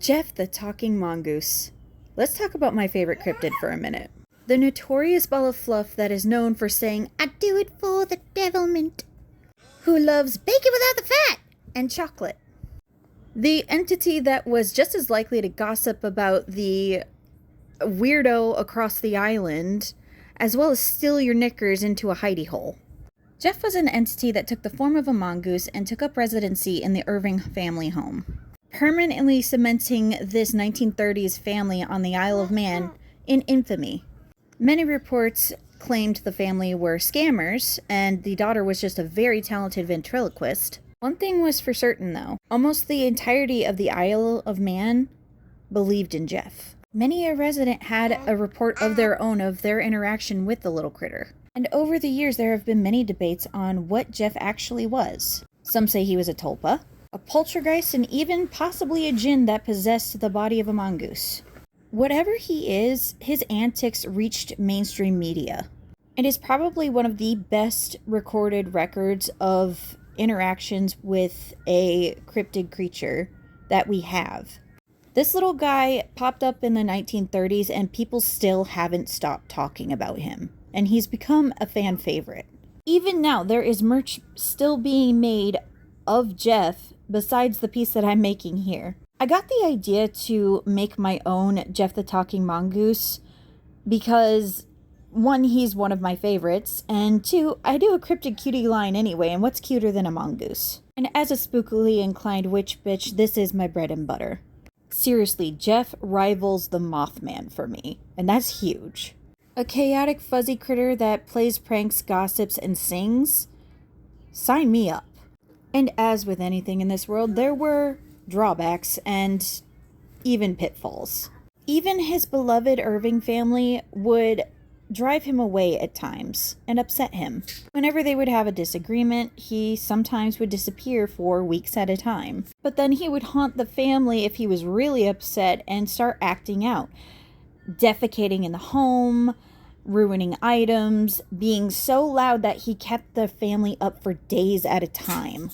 Gef the Talking Mongoose. Let's talk about my favorite cryptid for a minute. The notorious ball of fluff that is known for saying, "I do it for the devilment," who loves bacon without the fat and chocolate. The entity that was just as likely to gossip about the weirdo across the island, as well as steal your knickers into a hidey hole. Gef was an entity that took the form of a mongoose and took up residency in the Irving family home, permanently cementing this 1930s family on the Isle of Man in infamy. Many reports claimed the family were scammers, and the daughter was just a very talented ventriloquist. One thing was for certain, though. Almost the entirety of the Isle of Man believed in Gef. Many a resident had a report of their own of their interaction with the little critter. And over the years, there have been many debates on what Gef actually was. Some say he was a tulpa, a poltergeist, and even possibly a djinn that possessed the body of a mongoose. Whatever he is, his antics reached mainstream media. It is probably one of the best recorded records of interactions with a cryptid creature that we have. This little guy popped up in the 1930s and people still haven't stopped talking about him. And he's become a fan favorite. Even now, there is merch still being made of Gef besides the piece that I'm making here. I got the idea to make my own Gef the Talking Mongoose because, one, he's one of my favorites, and two, I do a cryptid cutie line anyway, and what's cuter than a mongoose? And as a spookily inclined witch bitch, this is my bread and butter. Seriously, Gef rivals the Mothman for me, and that's huge. A chaotic fuzzy critter that plays pranks, gossips, and sings? Sign me up. And as with anything in this world, there were drawbacks and even pitfalls. Even his beloved Irving family would drive him away at times and upset him. Whenever they would have a disagreement, he sometimes would disappear for weeks at a time. But then he would haunt the family if he was really upset and start acting out. Defecating in the home, ruining items, being so loud that he kept the family up for days at a time.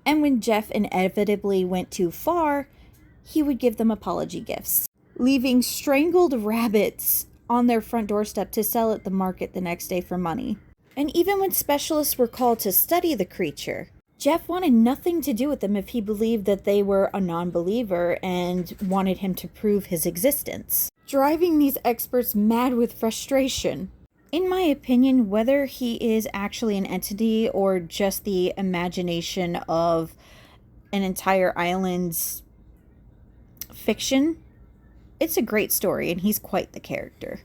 And when Gef inevitably went too far, he would give them apology gifts, leaving strangled rabbits on their front doorstep to sell at the market the next day for money. And even when specialists were called to study the creature, Gef wanted nothing to do with them if he believed that they were a non-believer and wanted him to prove his existence, driving these experts mad with frustration. In my opinion, whether he is actually an entity or just the imagination of an entire island's fiction, it's a great story and he's quite the character.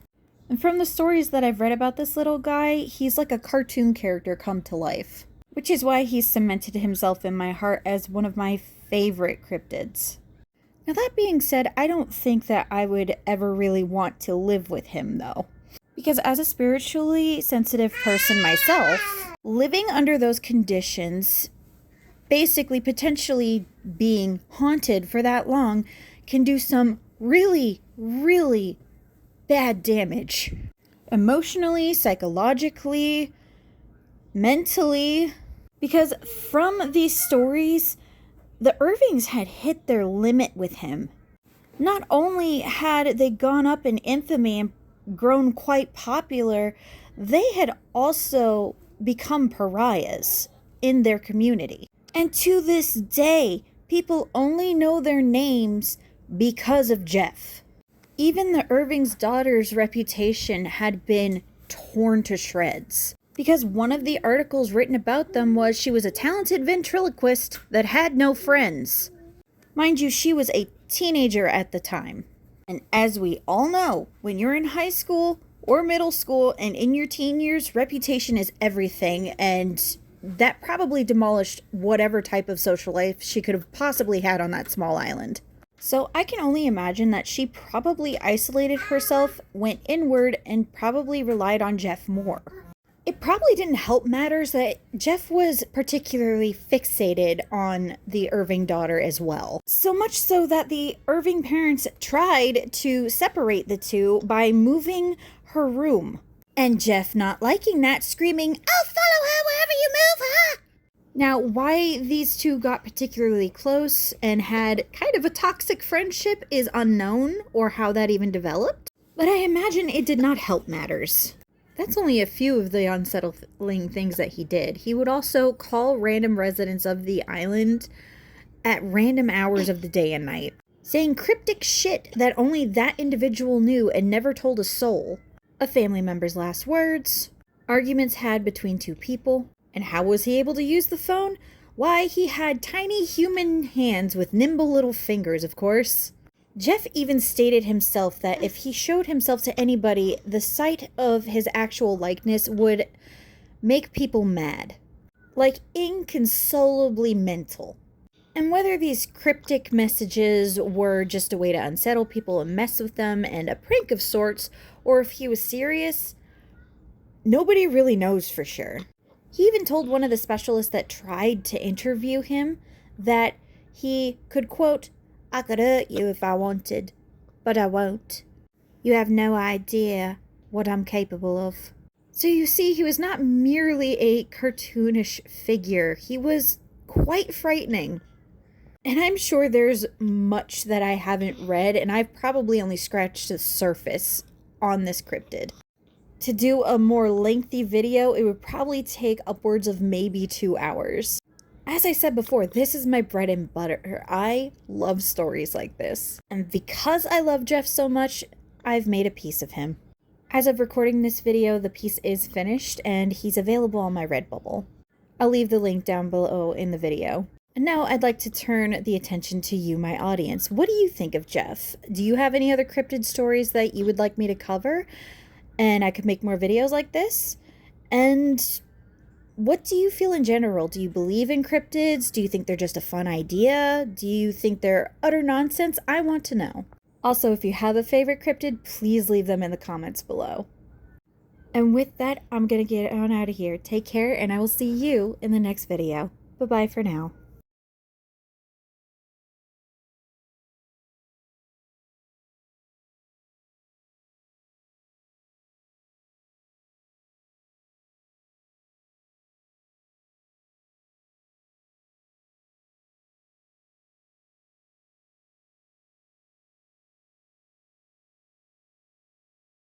And from the stories that I've read about this little guy, he's like a cartoon character come to life, which is why he's cemented himself in my heart as one of my favorite cryptids. Now that being said, I don't think that I would ever really want to live with him though. Because as a spiritually sensitive person myself, living under those conditions, basically potentially being haunted for that long, can do some really, really bad damage. Emotionally, psychologically, mentally. Because from these stories, the Irvings had hit their limit with him. Not only had they gone up in infamy and grown quite popular, they had also become pariahs in their community. And to this day, people only know their names because of Gef. Even the Irving's daughter's reputation had been torn to shreds, because one of the articles written about them was she was a talented ventriloquist that had no friends. Mind you, she was a teenager at the time. And as we all know, when you're in high school or middle school and in your teen years, reputation is everything, and that probably demolished whatever type of social life she could have possibly had on that small island. So I can only imagine that she probably isolated herself, went inward, and probably relied on Gef more. It probably didn't help matters that Gef was particularly fixated on the Irving daughter as well. So much so that the Irving parents tried to separate the two by moving her room. And Gef not liking that, screaming, "I'll follow her wherever you move her!" Now, why these two got particularly close and had kind of a toxic friendship is unknown, or how that even developed, but I imagine it did not help matters. That's only a few of the unsettling things that he did. He would also call random residents of the island at random hours of the day and night, saying cryptic shit that only that individual knew and never told a soul. A family member's last words, arguments had between two people. And how was he able to use the phone? Why, he had tiny human hands with nimble little fingers, of course. Gef even stated himself that if he showed himself to anybody, the sight of his actual likeness would make people mad. Like inconsolably mental. And whether these cryptic messages were just a way to unsettle people and mess with them and a prank of sorts, or if he was serious, nobody really knows for sure. He even told one of the specialists that tried to interview him that he could, quote, "I could hurt you if I wanted, but I won't. You have no idea what I'm capable of." So you see, he was not merely a cartoonish figure. He was quite frightening. And I'm sure there's much that I haven't read, and I've probably only scratched the surface on this cryptid. To do a more lengthy video, it would probably take upwards of maybe 2 hours. As I said before, this is my bread and butter. I love stories like this. And because I love Gef so much, I've made a piece of him. As of recording this video, the piece is finished and he's available on my Redbubble. I'll leave the link down below in the video. And now I'd like to turn the attention to you, my audience. What do you think of Gef? Do you have any other cryptid stories that you would like me to cover? And I could make more videos like this? And what do you feel in general? Do you believe in cryptids? Do you think they're just a fun idea? Do you think they're utter nonsense? I want to know. Also, if you have a favorite cryptid, please leave them in the comments below. And with that, I'm going to get on out of here. Take care, and I will see you in the next video. Bye-bye for now.